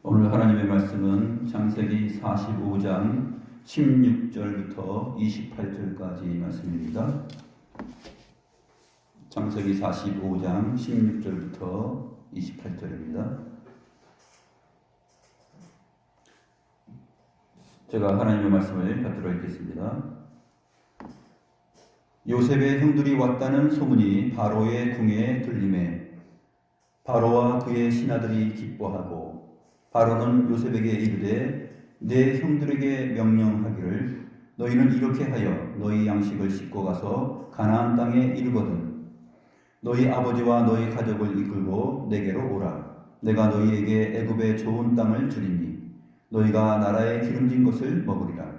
오늘 하나님의 말씀은 창세기 45장 16절부터 28절까지 말씀입니다. 창세기 45장 16절부터 28절입니다. 제가 하나님의 말씀을 받들어 읽겠습니다. 요셉의 형들이 왔다는 소문이 바로의 궁에 들리매 바로와 그의 신하들이 기뻐하고 바로는 요셉에게 이르되 내 형들에게 명령하기를 너희는 이렇게 하여 너희 양식을 싣고 가서 가나안 땅에 이르거든 너희 아버지와 너희 가족을 이끌고 내게로 오라. 내가 너희에게 애굽의 좋은 땅을 주리니 너희가 나라의 기름진 것을 먹으리라.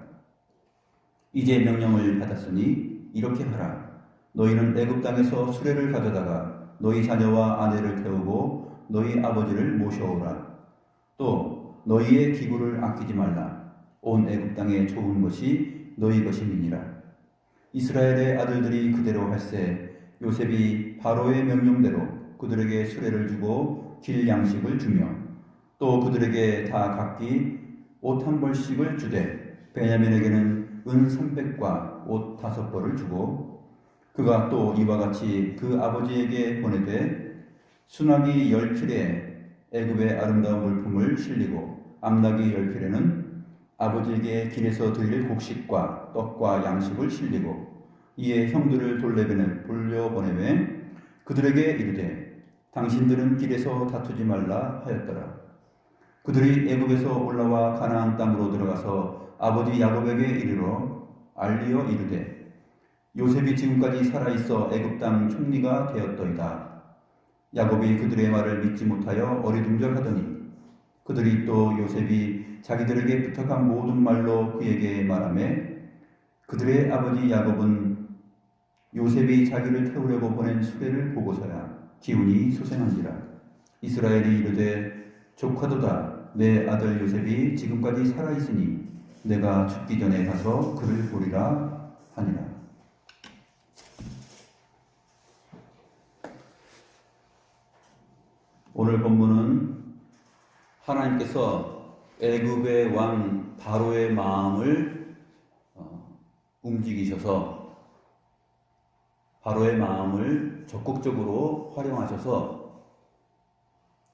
이제 명령을 받았으니 이렇게 하라. 너희는 애굽 땅에서 수레를 가져다가 너희 자녀와 아내를 태우고 너희 아버지를 모셔오라. 또 너희의 기구를 아끼지 말라. 온 애굽 땅에 좋은 것이 너희 것임이니라. 이스라엘의 아들들이 그대로 할세 요셉이 바로의 명령대로 그들에게 수레를 주고 길 양식을 주며 또 그들에게 다 각기 옷 한 벌씩을 주되 베냐민에게는 은 300과 옷 5벌을 주고 그가 또 이와 같이 그 아버지에게 보내되 수나기 10필에 애굽의 아름다운 물품을 실리고 암나기 10필에는 아버지에게 길에서 드릴 곡식과 떡과 양식을 실리고 이에 형들을 돌려보내매 그들에게 이르되 당신들은 길에서 다투지 말라 하였더라. 그들이 애굽에서 올라와 가나안 땅으로 들어가서 아버지 야곱에게 알리어 이르되 요셉이 지금까지 살아있어 애굽 땅 총리가 되었더이다. 야곱이 그들의 말을 믿지 못하여 어리둥절하더니 그들이 또 요셉이 자기들에게 부탁한 모든 말로 그에게 말하매 그들의 아버지 야곱은 요셉이 자기를 태우려고 보낸 수레를 보고서야 기운이 솟아난지라. 이스라엘이 이르되 조카도다. 내 아들 요셉이 지금까지 살아있으니 내가 죽기 전에 가서 그를 보리라 하니라. 오늘 본문은 하나님께서 애굽의 왕 바로의 마음을 움직이셔서 바로의 마음을 적극적으로 활용하셔서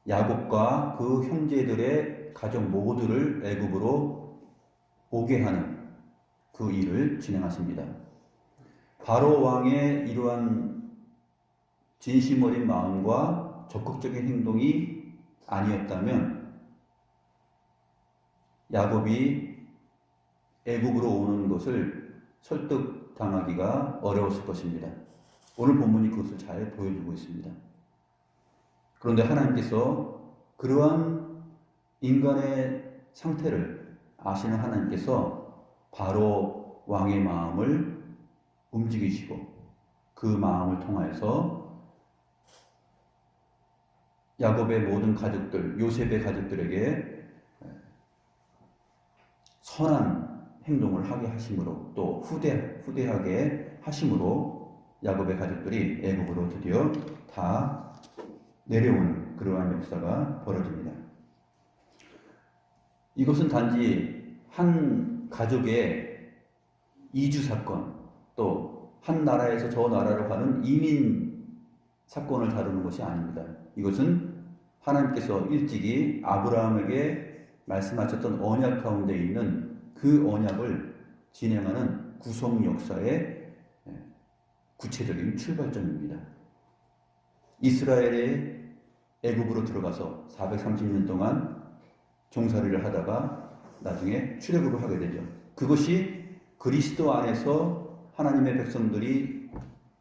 야곱과 그 형제들의 가족 모두를 애굽으로 오게 하는 그 일을 진행하십니다. 바로 왕의 이러한 진심 어린 마음과 적극적인 행동이 아니었다면 야곱이 애굽으로 오는 것을 설득당하기가 어려웠을 것입니다. 오늘 본문이 그것을 잘 보여주고 있습니다. 그런데 하나님께서 그러한 인간의 상태를 아시는 하나님께서 바로 왕의 마음을 움직이시고 그 마음을 통하여서 야곱의 모든 가족들, 요셉의 가족들에게 선한 행동을 하게 하심으로 또 후대하게 하심으로 야곱의 가족들이 애굽으로 드디어 다 내려오는 그러한 역사가 벌어집니다. 이것은 단지 한 가족의 이주 사건 또 한 나라에서 저 나라로 가는 이민 사건을 다루는 것이 아닙니다. 이것은 하나님께서 일찍이 아브라함에게 말씀하셨던 언약 가운데 있는 그 언약을 진행하는 구속 역사의 구체적인 출발점입니다. 이스라엘의 애굽으로 들어가서 430년 동안 종살이를 하다가 나중에 출애굽을 하게 되죠. 그것이 그리스도 안에서 하나님의 백성들이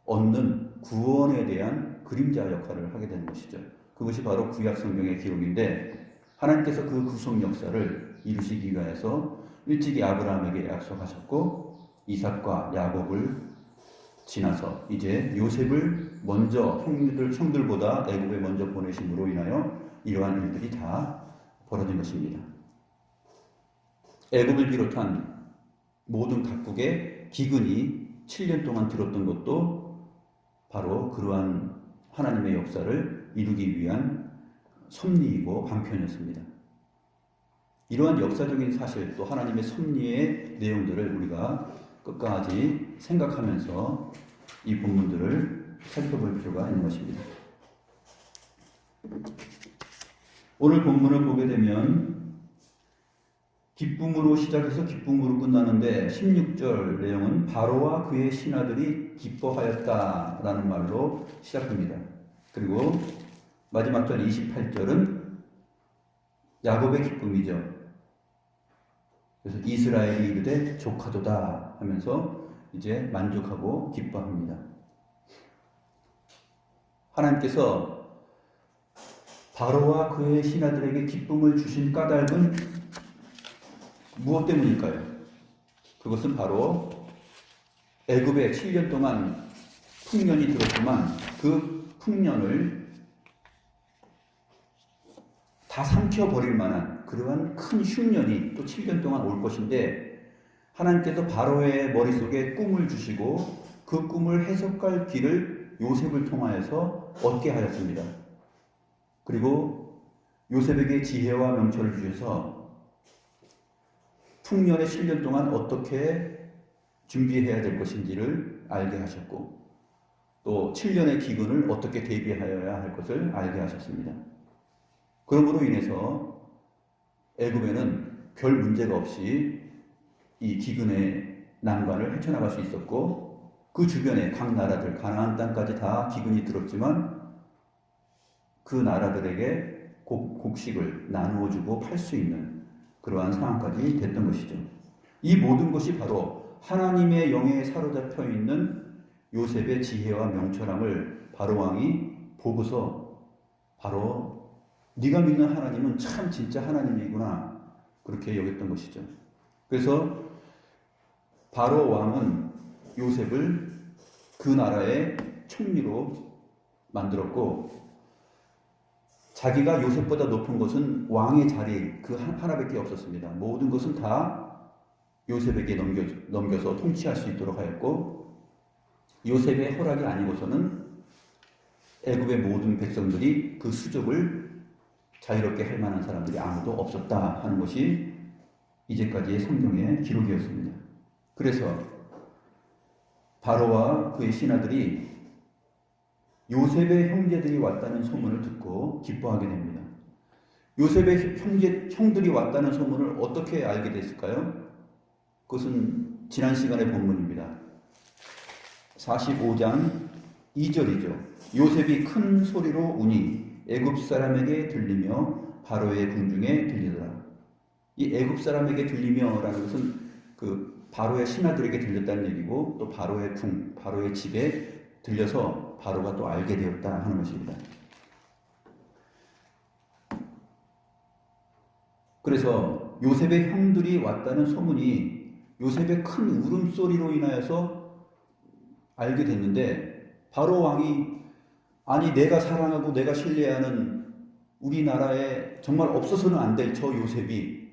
얻는 구원에 대한 그림자 역할을 하게 되는 것이죠. 그것이 바로 구약 성경의 기록인데 하나님께서 그 구속 역사를 이루시기 위해서 일찍이 아브라함에게 약속하셨고 이삭과 야곱을 지나서 이제 요셉을 먼저 형들보다 애굽에 먼저 보내심으로 인하여 이러한 일들이 다 벌어진 것입니다. 애굽을 비롯한 모든 각국의 기근이 7년 동안 들었던 것도 바로 그러한 하나님의 역사를 이루기 위한 섭리이고 방편이었습니다. 이러한 역사적인 사실 또 하나님의 섭리의 내용들을 우리가 끝까지 생각하면서 이 본문들을 살펴볼 필요가 있는 것입니다. 오늘 본문을 보게 되면 기쁨으로 시작해서 기쁨으로 끝나는데 16절 내용은 바로와 그의 신하들이 기뻐하였다라는 말로 시작합니다. 그리고 마지막 절 28절은 야곱의 기쁨이죠. 그래서 이스라엘이 이르되 족하도다 하면서 이제 만족하고 기뻐합니다. 하나님께서 바로와 그의 신하들에게 기쁨을 주신 까닭은 무엇 때문일까요? 그것은 바로 애굽에 7년 동안 풍년이 들었지만 그 풍년을 다 삼켜버릴 만한 그러한 큰 흉년이 또 7년 동안 올 것인데 하나님께서 바로의 머릿속에 꿈을 주시고 그 꿈을 해석할 길을 요셉을 통하여서 얻게 하였습니다. 그리고 요셉에게 지혜와 명철을 주셔서 풍년의 7년 동안 어떻게 준비해야 될 것인지를 알게 하셨고 또 7년의 기근을 어떻게 대비하여야 할 것을 알게 하셨습니다. 그러므로 인해서 애굽에는 별 문제가 없이 이 기근의 난관을 헤쳐나갈 수 있었고 그 주변에 각 나라들 가나안 땅까지 다 기근이 들었지만 그 나라들에게 곡식을 나누어 주고 팔 수 있는 그러한 상황까지 됐던 것이죠. 이 모든 것이 바로 하나님의 영에 사로잡혀 있는 요셉의 지혜와 명철함을 바로 왕이 보고서 바로 네가 믿는 하나님은 참 진짜 하나님이구나 그렇게 여겼던 것이죠. 그래서 바로 왕은 요셉을 그 나라의 총리로 만들었고 자기가 요셉보다 높은 것은 왕의 자리 그 하나밖에 없었습니다. 모든 것은 다 요셉에게 넘겨서 통치할 수 있도록 하였고 요셉의 허락이 아니고서는 애굽의 모든 백성들이 그 수족을 자유롭게 할 만한 사람들이 아무도 없었다 하는 것이 이제까지의 성경의 기록이었습니다. 그래서 바로와 그의 신하들이 요셉의 형제들이 왔다는 소문을 듣고 기뻐하게 됩니다. 요셉의 형들이 왔다는 소문을 어떻게 알게 됐을까요? 그것은 지난 시간의 본문입니다. 45장 2절이죠. 요셉이 큰 소리로 우니 애굽 사람에게 들리며 바로의 궁중에 들리더라. 이 애굽 사람에게 들리며라는 것은 그 바로의 신하들에게 들렸다는 얘기고 또 바로의 바로의 집에 들려서 바로가 또 알게 되었다 하는 것입니다. 그래서 요셉의 형들이 왔다는 소문이 요셉의 큰 울음소리로 인하여서 알게 됐는데 바로 왕이 아니 내가 사랑하고 내가 신뢰하는 우리나라에 정말 없어서는 안 될 저 요셉이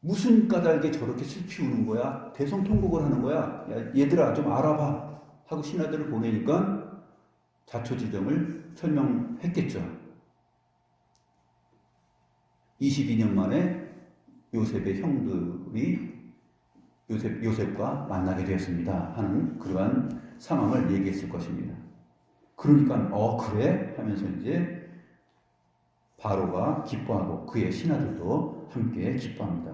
무슨 까닭에 저렇게 슬피 우는 거야? 대성통곡을 하는 거야? 야, 얘들아 좀 알아봐 하고 신하들을 보내니까 자초지종을 설명했겠죠. 22년 만에 요셉의 형들이 요셉과 만나게 되었습니다 하는 그러한 상황을 얘기했을 것입니다. 그러니까 그래? 하면서 이제 바로가 기뻐하고 그의 신하들도 함께 기뻐합니다.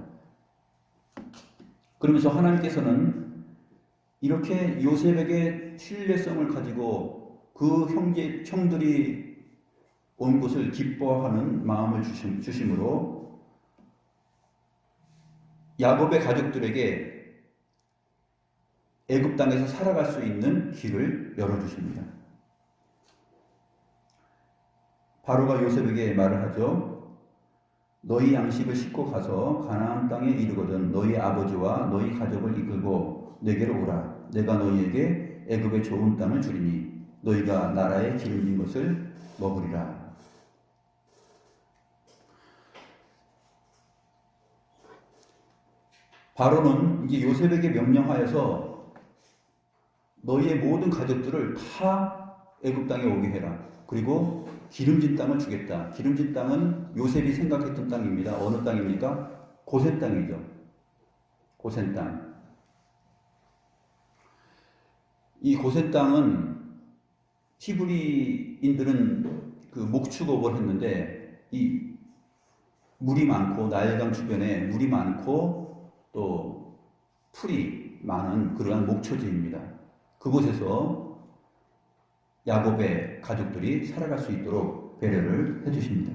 그러면서 하나님께서는 이렇게 요셉에게 신뢰성을 가지고 그 형들이 온 곳을 기뻐하는 마음을 주심으로 야곱의 가족들에게 애굽 땅에서 살아갈 수 있는 길을 열어주십니다. 바로가 요셉에게 말을 하죠. 너희 양식을 싣고 가서 가나안 땅에 이르거든 너희 아버지와 너희 가족을 이끌고 내게로 오라. 내가 너희에게 애굽의 좋은 땅을 주리니 너희가 나라의 기름진 것을 먹으리라. 바로는 이제 요셉에게 명령하여서 너희의 모든 가족들을 다 애굽 땅에 오게 해라. 그리고 기름진 땅을 주겠다. 기름진 땅은 요셉이 생각했던 땅입니다. 어느 땅입니까? 고센 땅이죠. 고센 땅. 이 고센 땅은 히브리인들은 그 목축업을 했는데 이 물이 많고 나일강 주변에 물이 많고 또 풀이 많은 그러한 목초지입니다. 그곳에서 야곱의 가족들이 살아갈 수 있도록 배려를 해주십니다.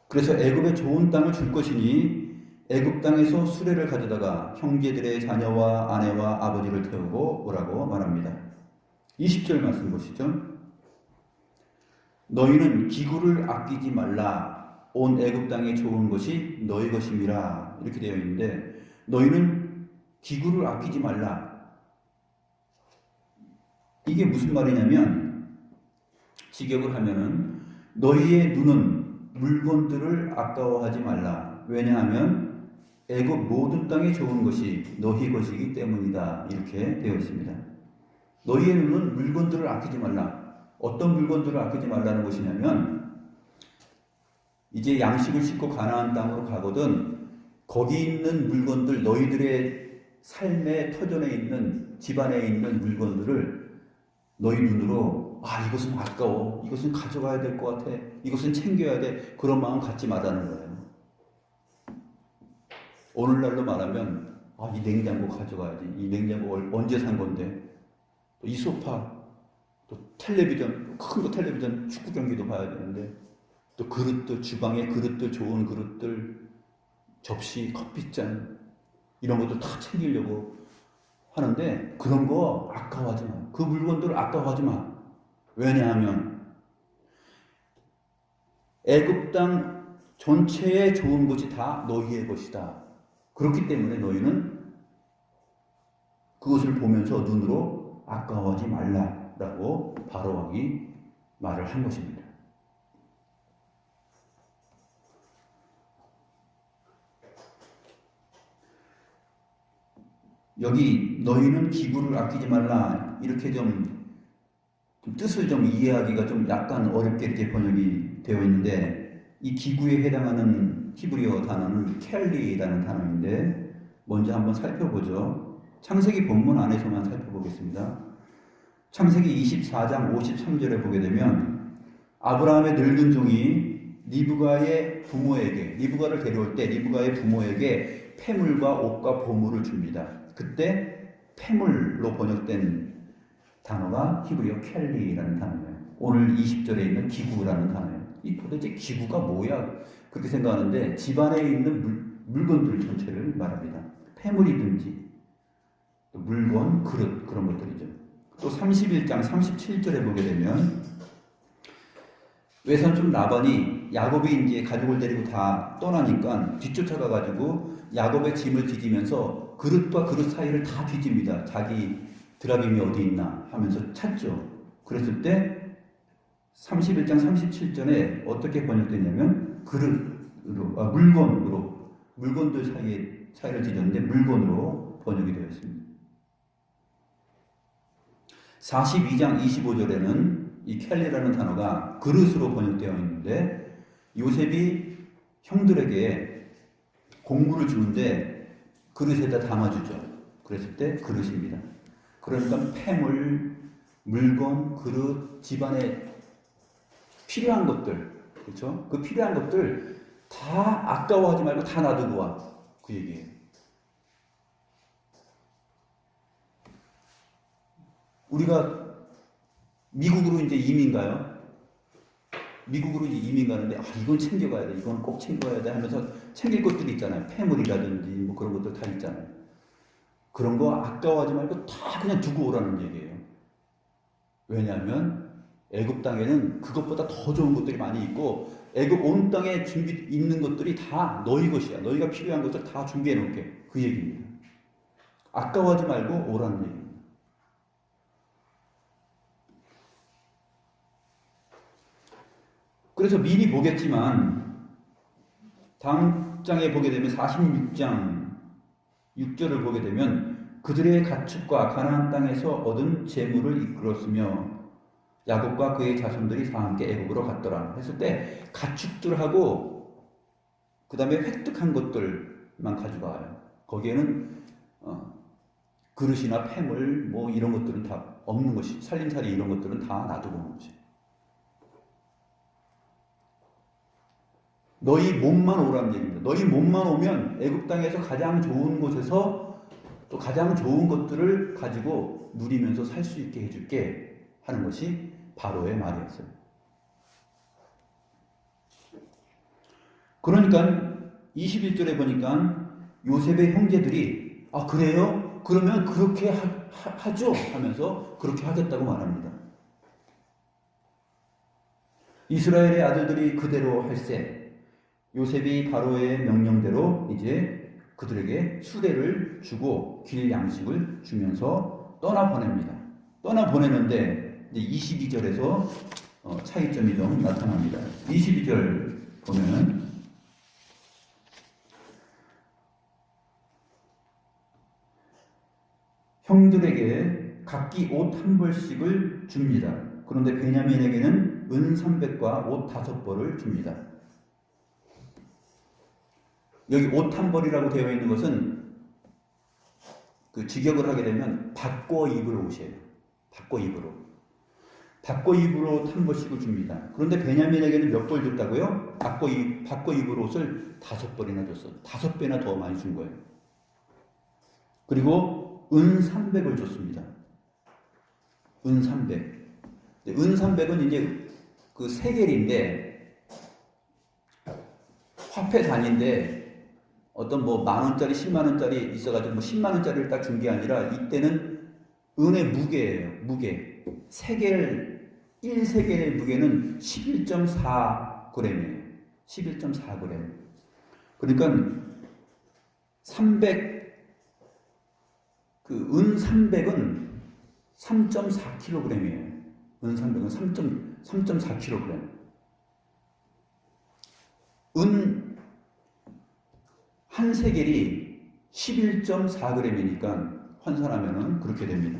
그래서 애굽에 좋은 땅을 줄 것이니 애굽 땅에서 수레를 가져다가 형제들의 자녀와 아내와 아버지를 태우고 오라고 말합니다. 20절 말씀 보시죠. 너희는 기구를 아끼지 말라. 온 애굽 땅에 좋은 것이 너희 것임이라. 이렇게 되어 있는데 너희는 기구를 아끼지 말라. 이게 무슨 말이냐면 직역을 하면은 너희의 눈은 물건들을 아까워하지 말라. 왜냐하면 애굽 모든 땅에 좋은 것이 너희 것이기 때문이다. 이렇게 되어 있습니다. 너희의 눈은 물건들을 아끼지 말라. 어떤 물건들을 아끼지 말라는 것이냐면 이제 양식을 싣고 가나안 땅으로 가거든 거기 있는 물건들, 너희들의 삶의 터전에 있는 집안에 있는 물건들을 너희 눈으로 이것은 아까워, 이것은 가져가야 될 것 같아, 이것은 챙겨야 돼, 그런 마음 갖지 말라는 거예요. 오늘날로 말하면 이 냉장고 가져가야지, 이 냉장고 언제 산 건데, 또 이 소파, 또 텔레비전, 큰 거 텔레비전, 축구 경기도 봐야 되는데, 또 그릇들, 주방에 그릇들, 좋은 그릇들, 접시, 커피잔 이런 것도 다 챙기려고 하는데 그런 거 아까워하지 마. 그 물건들 아까워하지 마. 왜냐하면 애굽 땅 전체에 좋은 것이 다 너희의 것이다. 그렇기 때문에 너희는 그것을 보면서 눈으로 아까워하지 말라라고 바로왕이 말을 한 것입니다. 여기 너희는 기구를 아끼지 말라 이렇게 좀 뜻을 좀 이해하기가 좀 약간 어렵게 이렇게 번역이 되어 있는데 이 기구에 해당하는 히브리어 단어는 켈리라는 단어인데 먼저 한번 살펴보죠. 창세기 본문 안에서만 살펴보겠습니다. 창세기 24장 53절에 보게 되면 아브라함의 늙은 종이 리브가의 부모에게 리브가를 데려올 때 리브가의 부모에게 폐물과 옷과 보물을 줍니다. 그때 폐물로 번역된 단어가 히브리어 켈리라는 단어예요. 오늘 20절에 있는 기구라는 단어예요. 이 도대체 기구가 뭐야? 그렇게 생각하는데 집안에 있는 물건들 전체를 말합니다. 폐물이든지 또 물건, 그릇 그런 것들이죠. 또 31장 37절에 보게 되면 외삼촌 라반이 야곱이 이제 가족을 데리고 다 떠나니까 뒤쫓아가 가지고 야곱의 짐을 뒤지면서 그릇과 그릇 사이를 다 뒤집니다. 자기 드라빔이 어디 있나 하면서 찾죠. 그랬을 때 31장 37절에 어떻게 번역되냐면 그릇으로, 물건으로, 물건들 사이를 뒤졌는데 물건으로 번역이 되어 있습니다. 42장 25절에는 이 켈리라는 단어가 그릇으로 번역되어 있는데 요셉이 형들에게 곡물을 주는데 그릇에다 담아주죠. 그랬을 때 그릇입니다. 그러니까 폐물, 물건, 그릇, 집안에 필요한 것들, 그렇죠? 그 필요한 것들 다 아까워하지 말고 다 놔두고 와. 그 얘기예요. 우리가 미국으로 이제 이민 가요. 미국으로 이제 이민 가는데 이건 챙겨가야 돼, 이건 꼭 챙겨가야 돼 하면서 챙길 것들이 있잖아요. 폐물이라든지 뭐 그런 것들 다 있잖아요. 그런 거 아까워하지 말고 다 그냥 두고 오라는 얘기예요. 왜냐하면 애굽 땅에는 그것보다 더 좋은 것들이 많이 있고 애굽 온 땅에 준비 있는 것들이 다 너희 것이야. 너희가 필요한 것들 다 준비해 놓을게. 그 얘기입니다. 아까워하지 말고 오라는 얘기입니다. 그래서 미리 보겠지만 다음 장에 보게 되면 46장 6절을 보게 되면 그들의 가축과 가나안 땅에서 얻은 재물을 이끌었으며 야곱과 그의 자손들이 다 함께 애굽으로 갔더라 했을 때 가축들하고 그 다음에 획득한 것들만 가져가요. 거기에는 그릇이나 폐물 뭐 이런 것들은 다 없는 것이, 살림살이 이런 것들은 다 놔두고 오는 것이. 너희 몸만 오라는 얘기입니다. 너희 몸만 오면 애굽 땅에서 가장 좋은 곳에서 또 가장 좋은 것들을 가지고 누리면서 살 수 있게 해줄게 하는 것이 바로의 말이었어요. 그러니까 21절에 보니까 요셉의 형제들이 아 그래요? 그러면 그렇게 하죠 하면서 그렇게 하겠다고 말합니다. 이스라엘의 아들들이 그대로 할세 요셉이 바로의 명령대로 이제 그들에게 수대를 주고 길 양식을 주면서 떠나보냅니다. 떠나보내는데 이제 22절에서 차이점이 좀 나타납니다. 22절 보면은 형들에게 각기 옷 한 벌씩을 줍니다. 그런데 베냐민에게는 은 300과 옷 5벌을 줍니다. 여기 옷 한 벌이라고 되어 있는 것은 그 직역을 하게 되면 바꿔 입을 옷이에요. 바꿔 입을 옷 한 벌씩을 줍니다. 그런데 베냐민에게는 몇 벌 줬다고요? 바꿔 입을 옷을 5벌이나 줬어요. 5배나 더 많이 준 거예요. 그리고 은 300을 줬습니다. 은 300. 은 300은 이제 그 세겔인데 화폐 단위인데 어떤 뭐 만원짜리 10만원짜리 있어가지고 뭐 10만원짜리를 딱 준 게 아니라 이때는 은의 무게예요. 무게. 세겔 1세겔의 무게는 11.4g이에요. 11.4g. 그러니까 300 그 은 300은 3.4kg이에요. 은 300은 3.4kg. 은 한 세겔이 11.4g이니까 환산하면은 그렇게 됩니다.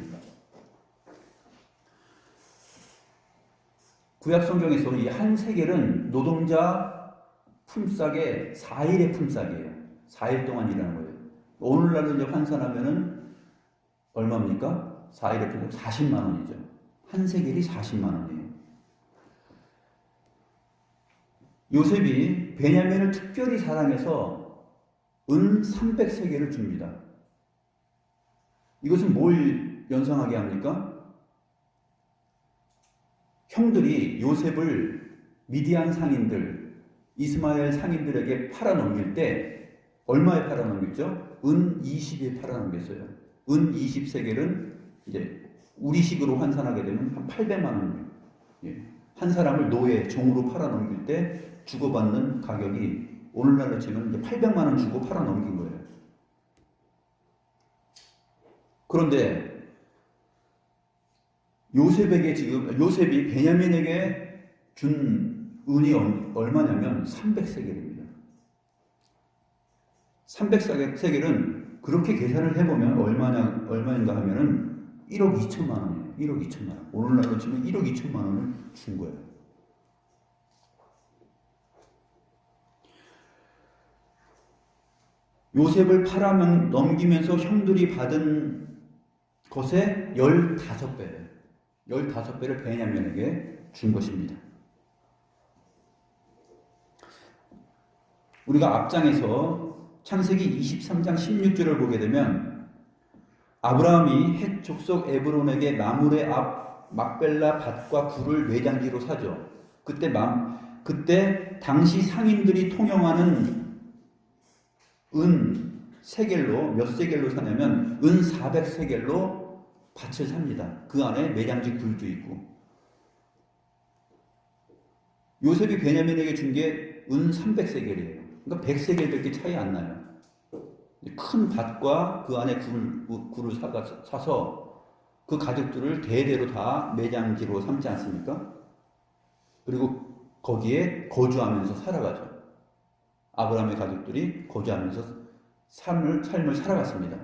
구약 성경에서 이 한 세겔은 노동자 품삯의 4일의 품삯이에요. 4일 동안 일하는 거예요. 오늘날로 이제 환산하면은 얼마입니까? 4일의 품삯 40만 원이죠. 한 세겔이 40만 원이에요. 요셉이 베냐민을 특별히 사랑해서 은 300세겔을 줍니다. 이것은 뭘 연상하게 합니까? 형들이 요셉을 미디안 상인들, 이스마엘 상인들에게 팔아넘길 때 얼마에 팔아넘겼죠? 은 20에 팔아넘겼어요. 은 20세겔은 이제 우리식으로 환산하게 되면 한 800만 원이에요. 예. 한 사람을 노예, 종으로 팔아넘길 때 주고받는 가격이 오늘날로 치면 이제 800만 원 주고 팔아넘긴 거예요. 그런데 요셉이 베냐민에게 준 은이 얼마냐면 300세겔입니다. 300세겔은 그렇게 계산을 해보면 얼마인가 하면은 1억 2천만 원이에요. 1억 2천만 원. 오늘날로 치면 1억 2천만 원을 준 거예요. 요셉을 팔아넘기면서 형들이 받은 것의 15배를 15배를 베냐민에게 준 것입니다. 우리가 앞장에서 창세기 23장 16절을 보게 되면 아브라함이 헷 족속 에브론에게 마므레 앞 막벨라 밭과 굴을 매장지로 사죠. 그때 당시 상인들이 통용하는 은 세겔로 몇 세겔로 사냐면 은 400세겔로 밭을 삽니다. 그 안에 매장지 굴도 있고. 요셉이 베냐민에게 준 게 은 300세겔이에요. 그러니까 100세겔밖에 차이 안 나요. 큰 밭과 그 안에 굴을 사서 그 가족들을 대대로 다 매장지로 삼지 않습니까? 그리고 거기에 거주하면서 살아가죠. 아브라함의 가족들이 거주하면서 삶을 살아갔습니다.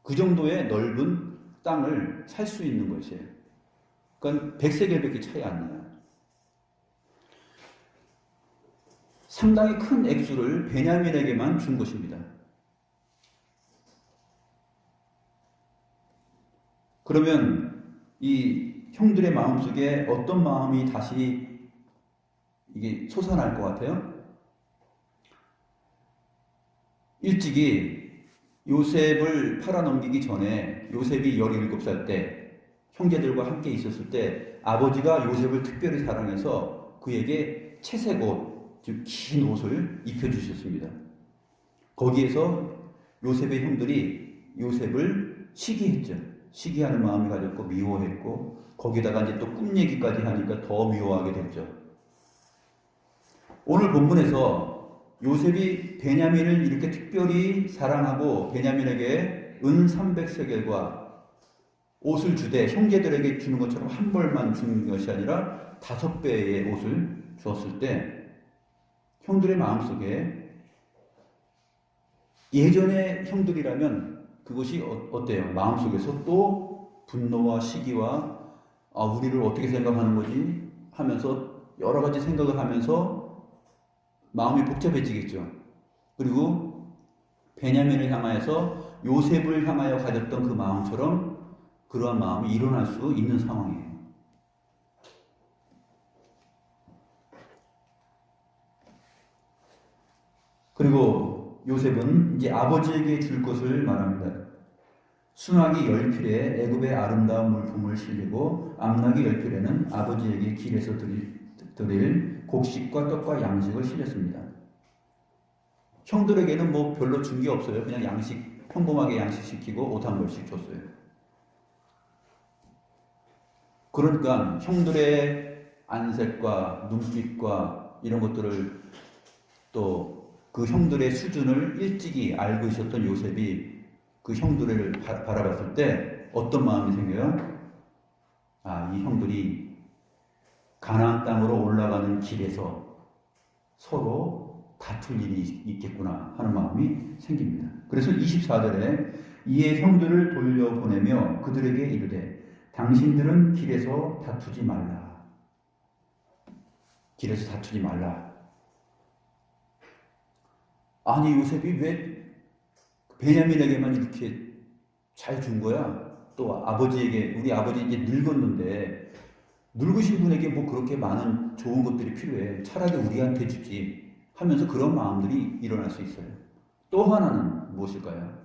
그 정도의 넓은 땅을 살 수 있는 것이에요. 그러니까 100세겔밖에 차이 안 나요. 상당히 큰 액수를 베냐민에게만 준 것입니다. 그러면 이 형들의 마음속에 어떤 마음이 다시 이게 솟아날 것 같아요? 일찍이 요셉을 팔아넘기기 전에 요셉이 17살 때 형제들과 함께 있었을 때 아버지가 요셉을 특별히 사랑해서 그에게 채색 옷, 즉 긴 옷을 입혀주셨습니다. 거기에서 요셉의 형들이 요셉을 시기했죠. 시기하는 마음이 가졌고 미워했고 거기다가 이제 또 꿈 얘기까지 하니까 더 미워하게 됐죠. 오늘 본문에서 요셉이 베냐민을 이렇게 특별히 사랑하고 베냐민에게 은 300세겔과 옷을 주되 형제들에게 주는 것처럼 한 벌만 주는 것이 아니라 5배의 옷을 주었을 때 형들의 마음속에 예전의 형들이라면 그것이 어때요? 마음속에서 또 분노와 시기와 우리를 어떻게 생각하는 거지? 하면서 여러 가지 생각을 하면서 마음이 복잡해지겠죠. 그리고 베냐민을 향하여서 요셉을 향하여 가졌던 그 마음처럼 그러한 마음이 일어날 수 있는 상황이에요. 그리고 요셉은 이제 아버지에게 줄 것을 말합니다. 수낙이 10필에 애굽의 아름다운 물품을 실리고 암낙이 10필에는 아버지에게 길에서 드릴 곡식과 떡과 양식을 실렸습니다. 형들에게는 뭐 별로 준 게 없어요. 그냥 양식, 평범하게 양식 시키고 옷 한 벌씩 줬어요. 그러니까 형들의 안색과 눈빛과 이런 것들을 또 그 형들의 수준을 일찍이 알고 있었던 요셉이 그 형들을 바라봤을 때 어떤 마음이 생겨요? 이 형들이 가나안 땅으로 올라가는 길에서 서로 다툴 일이 있겠구나 하는 마음이 생깁니다. 그래서 24절에 이에 형들을 돌려보내며 그들에게 이르되 당신들은 길에서 다투지 말라. 길에서 다투지 말라. 아니 요셉이 왜 베냐민에게만 이렇게 잘 준 거야? 또 아버지에게, 우리 아버지 이제 늙었는데 늙으신 분에게 뭐 그렇게 많은 좋은 것들이 필요해. 차라리 우리한테 주지 하면서 그런 마음들이 일어날 수 있어요. 또 하나는 무엇일까요?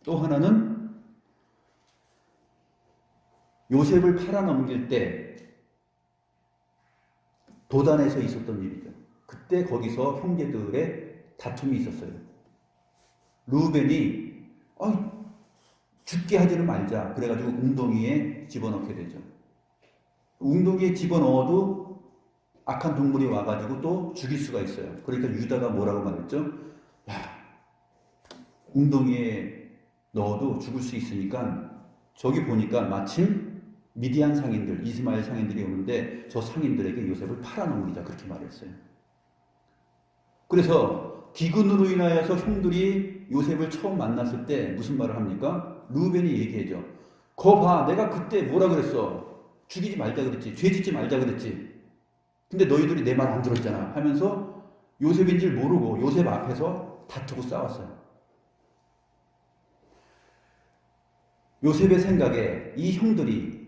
또 하나는 요셉을 팔아넘길 때 도단에서 있었던 일이죠. 그때 거기서 형제들의 다툼이 있었어요. 루벤이 죽게 하지는 말자 그래가지고 웅덩이에 집어넣게 되죠. 웅덩이에 집어넣어도 악한 동물이 와가지고 또 죽일 수가 있어요. 그러니까 유다가 뭐라고 말했죠? 웅덩이에 넣어도 죽을 수 있으니까 저기 보니까 마침 미디안 상인들, 이스마엘 상인들이 오는데 저 상인들에게 요셉을 팔아넘기자 그렇게 말했어요. 그래서 기근으로 인하여서 형들이 요셉을 처음 만났을 때 무슨 말을 합니까? 루벤이 얘기해줘. 거 봐, 내가 그때 뭐라 그랬어? 죽이지 말자 그랬지. 죄 짓지 말자 그랬지. 근데 너희들이 내 말 안 들었잖아 하면서 요셉인 줄 모르고 요셉 앞에서 다투고 싸웠어요. 요셉의 생각에 이 형들이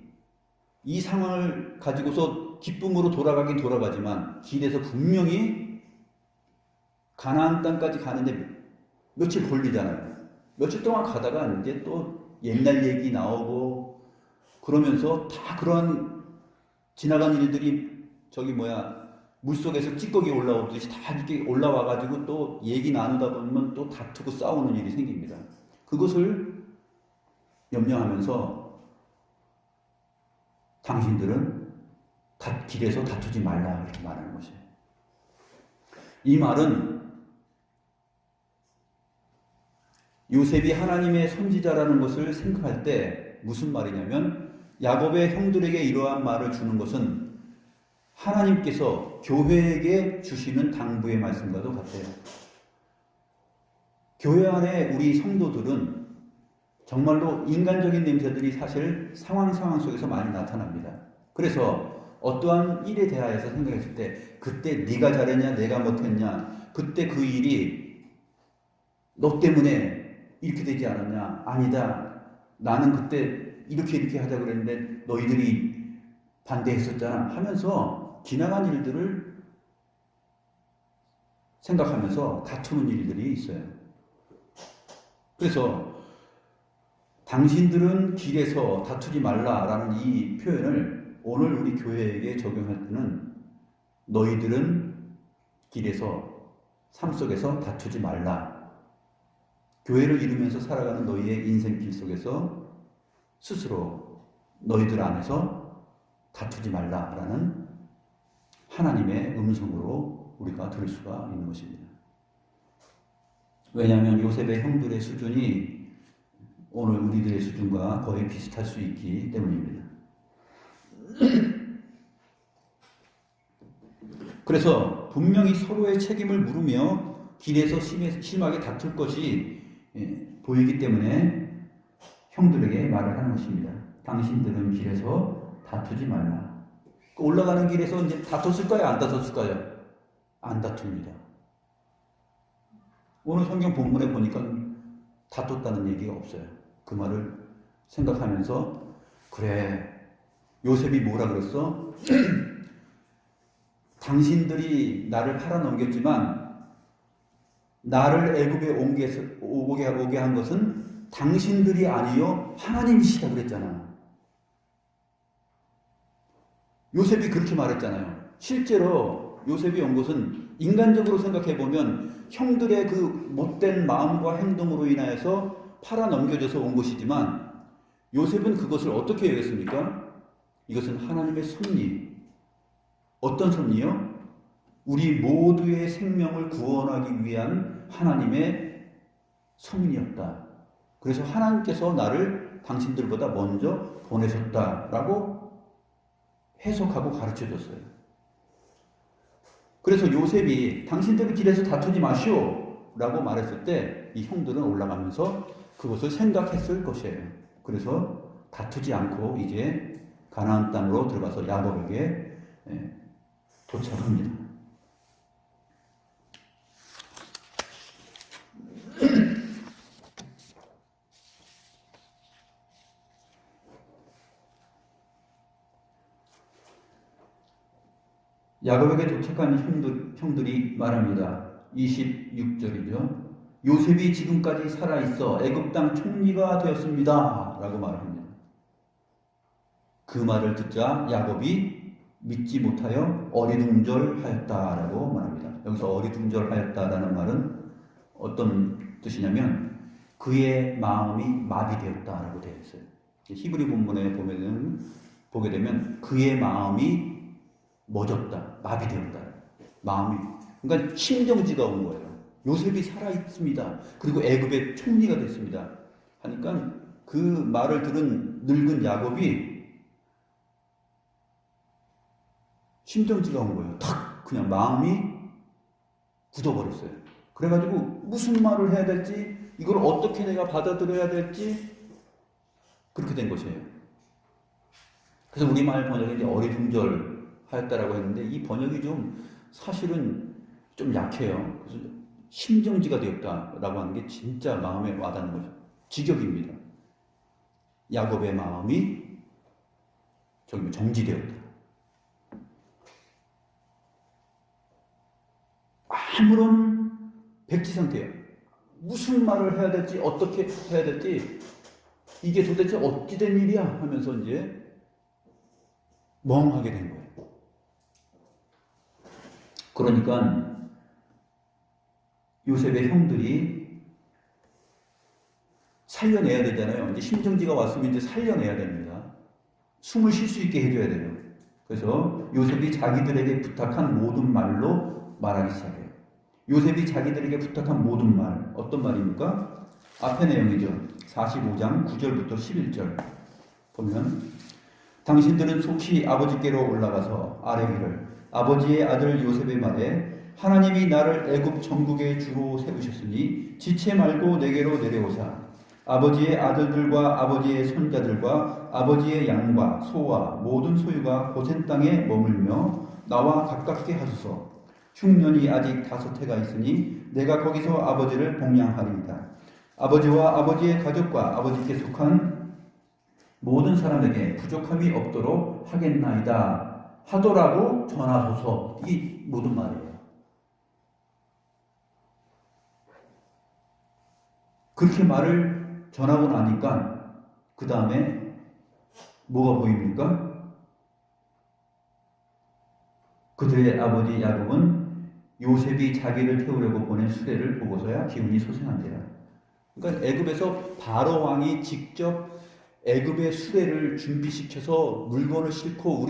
이 상황을 가지고서 기쁨으로 돌아가긴 돌아가지만 길에서 분명히 가나안 땅까지 가는데 며칠 걸리잖아요. 며칠 동안 가다가 이제 또 옛날 얘기 나오고 그러면서 다 그런 지나간 일들이 물속에서 찌꺼기 올라오듯이 다 이렇게 올라와가지고 또 얘기 나누다 보면 또 다투고 싸우는 일이 생깁니다. 그것을 염려하면서 당신들은 길에서 다투지 말라 이렇게 말하는 것이에요. 이 말은 요셉이 하나님의 선지자라는 것을 생각할 때 무슨 말이냐면 야곱의 형들에게 이러한 말을 주는 것은 하나님께서 교회에게 주시는 당부의 말씀과도 같아요. 교회 안에 우리 성도들은 정말로 인간적인 냄새들이 사실 상황 속에서 많이 나타납니다. 그래서 어떠한 일에 대하여서 생각했을 때 그때 네가 잘했냐 내가 못했냐 그때 그 일이 너 때문에 이렇게 되지 않았냐 아니다 나는 그때 이렇게 하자고 그랬는데 너희들이 반대했었잖아 하면서 지나간 일들을 생각하면서 다투는 일들이 있어요. 그래서 당신들은 길에서 다투지 말라라는 이 표현을 오늘 우리 교회에게 적용할 때는 너희들은 길에서 삶 속에서 다투지 말라. 교회를 이루면서 살아가는 너희의 인생길 속에서 스스로 너희들 안에서 다투지 말라라는 하나님의 음성으로 우리가 들을 수가 있는 것입니다. 왜냐하면 요셉의 형들의 수준이 오늘 우리들의 수준과 거의 비슷할 수 있기 때문입니다. 그래서 분명히 서로의 책임을 물으며 길에서 심하게 다툴 것이 보이기 때문에 형들에게 말을 하는 것입니다. 당신들은 길에서 다투지 말라. 올라가는 길에서 이제 다퉜을까요? 안 다퉜을까요? 안 다툽니다. 오늘 성경 본문에 보니까 다퉜다는 얘기가 없어요. 그 말을 생각하면서 그래 요셉이 뭐라 그랬어? 당신들이 나를 팔아넘겼지만 나를 애굽에 오게 한 것은 당신들이 아니요 하나님이시다 그랬잖아. 요셉이 그렇게 말했잖아요. 실제로 요셉이 온 것은 인간적으로 생각해보면 형들의 그 못된 마음과 행동으로 인하여서 팔아넘겨져서 온 것이지만 요셉은 그것을 어떻게 여겼습니까? 이것은 하나님의 섭리. 어떤 섭리요? 우리 모두의 생명을 구원하기 위한 하나님의 섭리였다. 그래서 하나님께서 나를 당신들보다 먼저 보내셨다라고 해석하고 가르쳐줬어요. 그래서 요셉이 당신들은 길에서 다투지 마시오 라고 말했을 때 이 형들은 올라가면서 그것을 생각했을 것이에요. 그래서 다투지 않고 이제 가나안 땅으로 들어가서 야곱에게 도착합니다. 야곱에게 도착한 형들이 말합니다. 26절이죠. 요셉이 지금까지 살아있어 애굽 땅 총리가 되었습니다. 라고 말합니다. 그 말을 듣자 야곱이 믿지 못하여 어리둥절하였다라고 말합니다. 여기서 어리둥절하였다라는 말은 어떤 뜻이냐면 그의 마음이 마비되었다라고 되어 있어요. 히브리 본문에 보게 되면 그의 마음이 멎었다, 마비되었다. 마음이 그러니까 심정지가 온 거예요. 요셉이 살아있습니다. 그리고 애굽의 총리가 됐습니다. 하니까 그 말을 들은 늙은 야곱이 심정지가 온 거예요. 탁 그냥 마음이 굳어버렸어요. 그래가지고 무슨 말을 해야 될지 이걸 어떻게 내가 받아들여야 될지 그렇게 된 것이에요. 그래서 우리말 번역에 이제 어리둥절하였다라고 했는데 이 번역이 좀 사실은 좀 약해요. 그래서 심정지가 되었다라고 하는 게 진짜 마음에 와닿는 거죠. 직역입니다. 야곱의 마음이 정지되었다. 아무런 백지 상태예요. 무슨 말을 해야 될지 어떻게 해야 될지 이게 도대체 어찌 된 일이야 하면서 이제 멍하게 된 거예요. 그러니까 요셉의 형들이 살려내야 되잖아요. 이제 심정지가 왔으면 이제 살려내야 됩니다. 숨을 쉴 수 있게 해줘야 돼요. 그래서 요셉이 자기들에게 부탁한 모든 말로 말하기 시작해요. 요셉이 자기들에게 부탁한 모든 말, 어떤 말입니까? 앞에 내용이죠. 45장 9절부터 11절 보면 당신들은 속히 아버지께로 올라가서 아뢰기를 아버지의 아들 요셉의 말에 하나님이 나를 애굽 전국의 주로 세우셨으니 지체 말고 내게로 내려오사 아버지의 아들들과 아버지의 손자들과 아버지의 양과 소와 모든 소유가 고센 땅에 머물며 나와 가깝게 하소서. 흉년이 아직 5해가 있으니 내가 거기서 아버지를 복양하리이다. 아버지와 아버지의 가족과 아버지께 속한 모든 사람에게 부족함이 없도록 하겠나이다. 하더라도 전하소서. 이 모든 말이에요. 그렇게 말을 전하고 나니까 그 다음에 뭐가 보입니까? 그들의 아버지 야곱은 요셉이 자기를 태우려고 보낸 수레를 보고서야 기운이 솟아난대요. 그러니까 애굽에서 바로 왕이 직접 애굽의 수레를 준비시켜서 물건을 싣고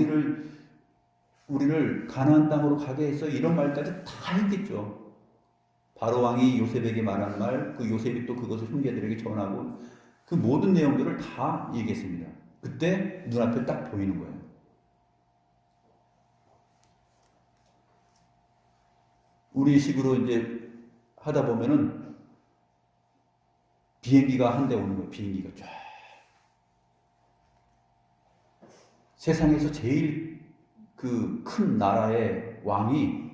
우리를 가나안 땅으로 가게 해서 이런 말까지 다 했겠죠. 바로 왕이 요셉에게 말한 말, 그 요셉이 또 그것을 형제들에게 전하고 그 모든 내용들을 다 얘기했습니다. 그때 눈앞에 딱 보이는 거예요. 우리 식으로 이제 하다 보면은 비행기가 한 대 오는 거예요. 비행기가 쫙. 세상에서 제일 그 큰 나라의 왕이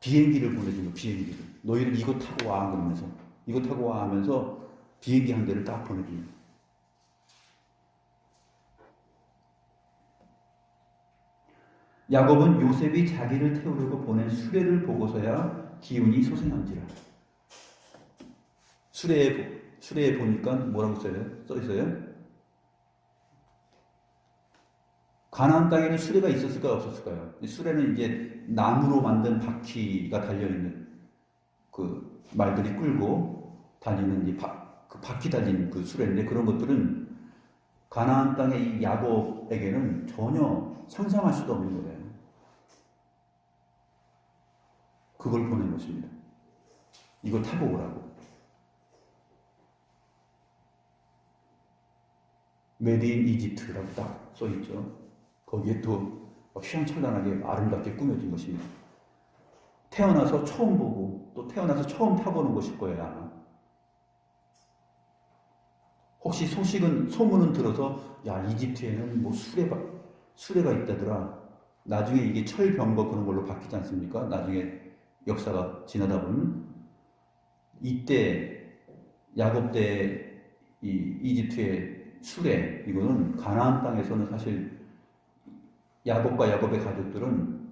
비행기를 보내준 거예요. 비행기를. 너희들 이거 타고 와 그러면서 이거 타고 와 하면서 비행기 한 대를 딱 보내준 거예요. 야곱은 요셉이 자기를 태우려고 보낸 수레를 보고서야 기운이 솟아난지라. 수레에 보니까 뭐라고 써 있어요? 가나안 땅에는 수레가 있었을까요? 없었을까요? 수레는 이제 나무로 만든 바퀴가 달려있는 그 말들이 끌고 다니는 그 바퀴 달린 그 수레인데 그런 것들은 가나안 땅의 이 야곱에게는 전혀 상상할 수도 없는 거예요. 그걸 보낸 것입니다. 이거 타고 오라고. 메드 인 이집트라고 딱 써있죠. 거기에 또 휘황찬란하게 아름답게 꾸며진 것입니다. 태어나서 처음 보고 또 태어나서 처음 타보는 것일 거예요 아마. 혹시 소문은 들어서 야 이집트에는 뭐 수레가 있다더라. 나중에 이게 철병거 그런 걸로 바뀌지 않습니까? 나중에 역사가 지나다 보면 이때 야곱 때 이 이집트의 수레 이거는 가나안 땅에서는 사실 야곱과 야곱의 가족들은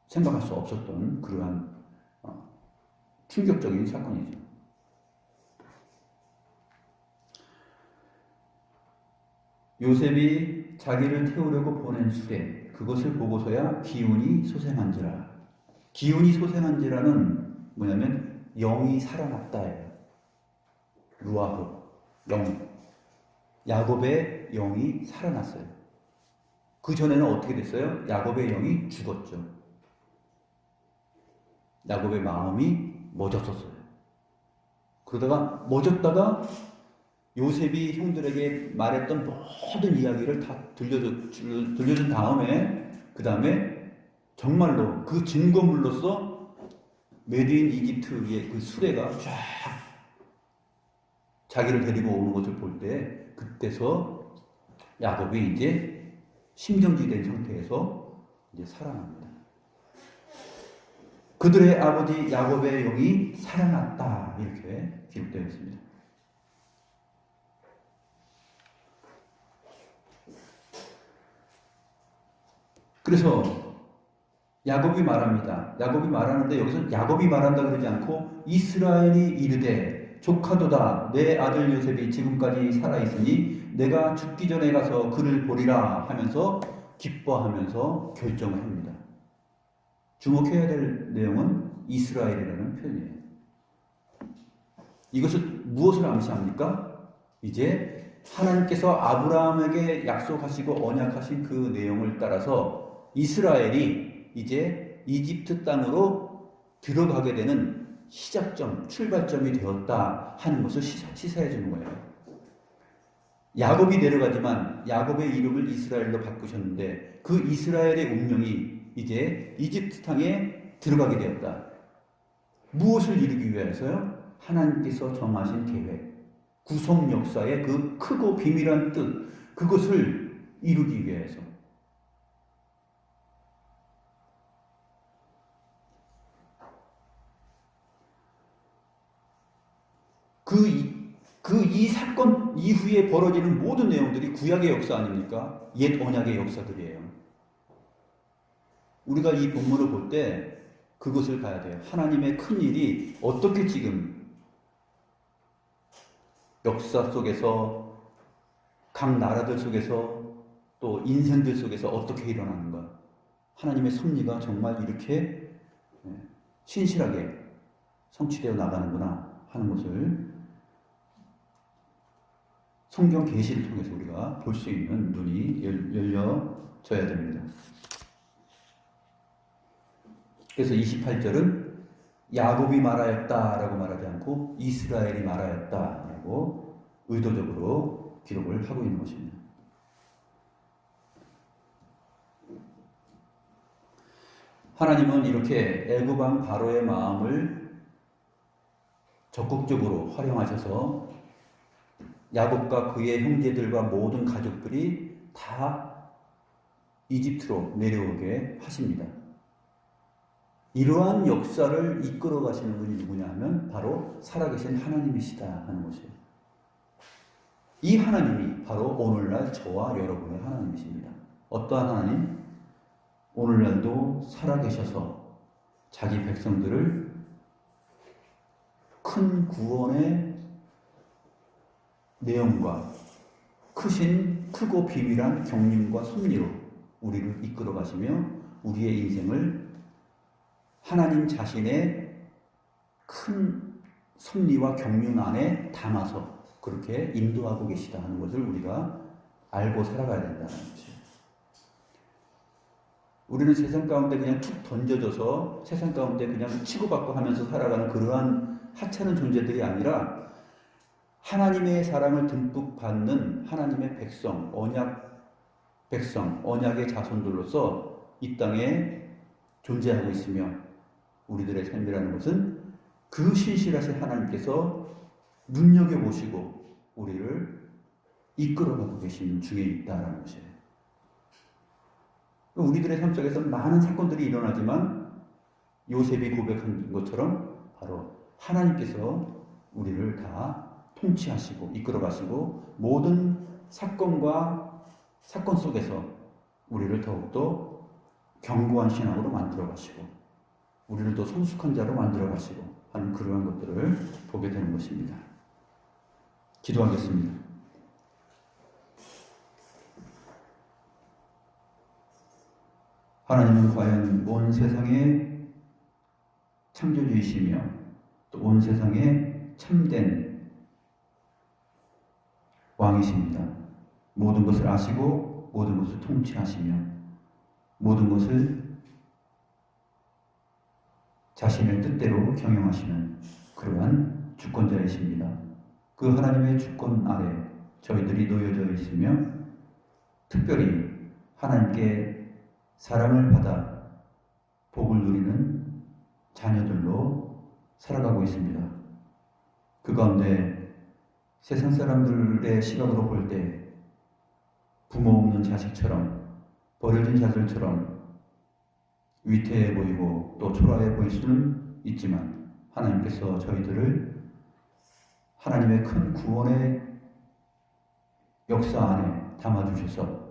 생각할 수 없었던 그러한 충격적인 사건이죠. 요셉이 자기를 태우려고 보낸 수레 그것을 보고서야 기운이 솟아난지라. 기운이 솟아난지라는 뭐냐면 영이 살아났다예요. 루아흐 영. 야곱의 영이 살아났어요. 그 전에는 어떻게 됐어요? 야곱의 영이 죽었죠. 야곱의 마음이 멎었었어요. 그러다가 멎었다가 요셉이 형들에게 말했던 모든 이야기를 다 들려준 다음에 그 다음에 정말로 그 증거물로서 메드인 이집트의 그 수레가 쫙 자기를 데리고 오는 것을 볼 때 그때서 야곱이 이제 심정지된 상태에서 이제 살아납니다. 그들의 아버지 야곱의 영이 살아났다 이렇게 기록되어 있습니다. 그래서 야곱이 말합니다. 야곱이 말하는데 여기서 야곱이 말한다 그러지 않고 이스라엘이 이르되 조카도다 내 아들 요셉이 지금까지 살아있으니 내가 죽기 전에 가서 그를 보리라 하면서 기뻐하면서 결정을 합니다. 주목해야 될 내용은 이스라엘이라는 표현이에요. 이것은 무엇을 암시합니까? 이제 하나님께서 아브라함에게 약속하시고 언약하신 그 내용을 따라서 이스라엘이 이제 이집트 땅으로 들어가게 되는 시작점, 출발점이 되었다 하는 것을 시사해 주는 거예요. 야곱이 내려가지만 야곱의 이름을 이스라엘로 바꾸셨는데 그 이스라엘의 운명이 이제 이집트 땅에 들어가게 되었다. 무엇을 이루기 위해서요? 하나님께서 정하신 계획, 구속 역사의 그 크고 비밀한 뜻, 그것을 이루기 위해서 이 사건 이후에 벌어지는 모든 내용들이 구약의 역사 아닙니까? 옛 언약의 역사들이에요. 우리가 이 본문을 볼 때 그것을 봐야 돼요. 하나님의 큰 일이 어떻게 지금 역사 속에서, 각 나라들 속에서, 또 인생들 속에서 어떻게 일어나는가. 하나님의 섭리가 정말 이렇게 신실하게 성취되어 나가는구나 하는 것을 성경 계시를 통해서 우리가 볼 수 있는 눈이 열려져야 됩니다. 그래서 28절은 야곱이 말하였다라고 말하지 않고 이스라엘이 말하였다라고 의도적으로 기록을 하고 있는 것입니다. 하나님은 이렇게 애굽 왕 바로의 마음을 적극적으로 활용하셔서 야곱과 그의 형제들과 모든 가족들이 다 이집트로 내려오게 하십니다. 이러한 역사를 이끌어 가시는 분이 누구냐 하면 바로 살아계신 하나님이시다 하는 것이에요. 이 하나님이 바로 오늘날 저와 여러분의 하나님이십니다. 어떠한 하나님? 오늘날도 살아계셔서 자기 백성들을 큰 구원의 내용과 크고 비밀한 경륜과 섭리로 우리를 이끌어 가시며 우리의 인생을 하나님 자신의 큰 섭리와 경륜 안에 담아서 그렇게 인도하고 계시다 하는 것을 우리가 알고 살아가야 된다는 것이에요. 우리는 세상 가운데 그냥 툭 던져져서 세상 가운데 그냥 치고받고 하면서 살아가는 그러한 하찮은 존재들이 아니라 하나님의 사랑을 듬뿍 받는 하나님의 백성, 언약의 자손들로서 이 땅에 존재하고 있으며 우리들의 삶이라는 것은 그 신실하신 하나님께서 눈여겨보시고 우리를 이끌어가고 계신 중에 있다는 것이에요. 우리들의 삶 속에서 많은 사건들이 일어나지만 요셉이 고백한 것처럼 바로 하나님께서 우리를 다 통치하시고 이끌어가시고 모든 사건 속에서 우리를 더욱더 견고한 신앙으로 만들어가시고 우리를 더 성숙한 자로 만들어가시고 하는 그러한 것들을 보게 되는 것입니다. 기도하겠습니다. 하나님은 과연 온 세상의 창조주이시며 또 온 세상의 참된 왕이십니다. 모든 것을 아시고 모든 것을 통치하시며 모든 것을 자신의 뜻대로 경영하시는 그러한 주권자이십니다. 그 하나님의 주권 아래 저희들이 놓여져 있으며 특별히 하나님께 사랑을 받아 복을 누리는 자녀들로 살아가고 있습니다. 그 가운데 세상 사람들의 시각으로 볼 때 부모 없는 자식처럼 버려진 자들처럼 위태해 보이고 또 초라해 보일 수는 있지만 하나님께서 저희들을 하나님의 큰 구원의 역사 안에 담아주셔서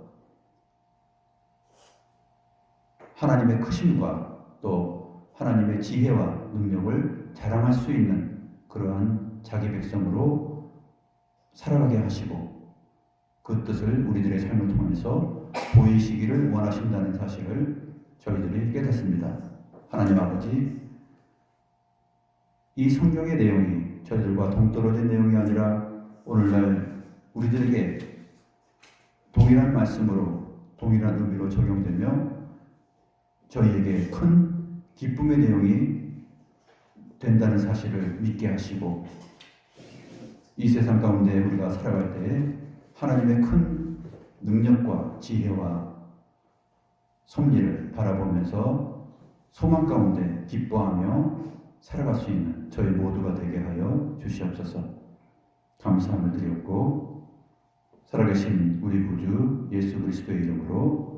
하나님의 크심과 또 하나님의 지혜와 능력을 자랑할 수 있는 그러한 자기 백성으로 살아가게 하시고 그 뜻을 우리들의 삶을 통해서 보이시기를 원하신다는 사실을 저희들이 깨닫습니다. 하나님 아버지, 이 성경의 내용이 저희들과 동떨어진 내용이 아니라 오늘날 우리들에게 동일한 말씀으로 동일한 의미로 적용되며 저희에게 큰 기쁨의 내용이 된다는 사실을 믿게 하시고 이 세상 가운데 우리가 살아갈 때 하나님의 큰 능력과 지혜와 섭리를 바라보면서 소망 가운데 기뻐하며 살아갈 수 있는 저희 모두가 되게 하여 주시옵소서. 감사함을 드렸고 살아계신 우리 구주 예수 그리스도의 이름으로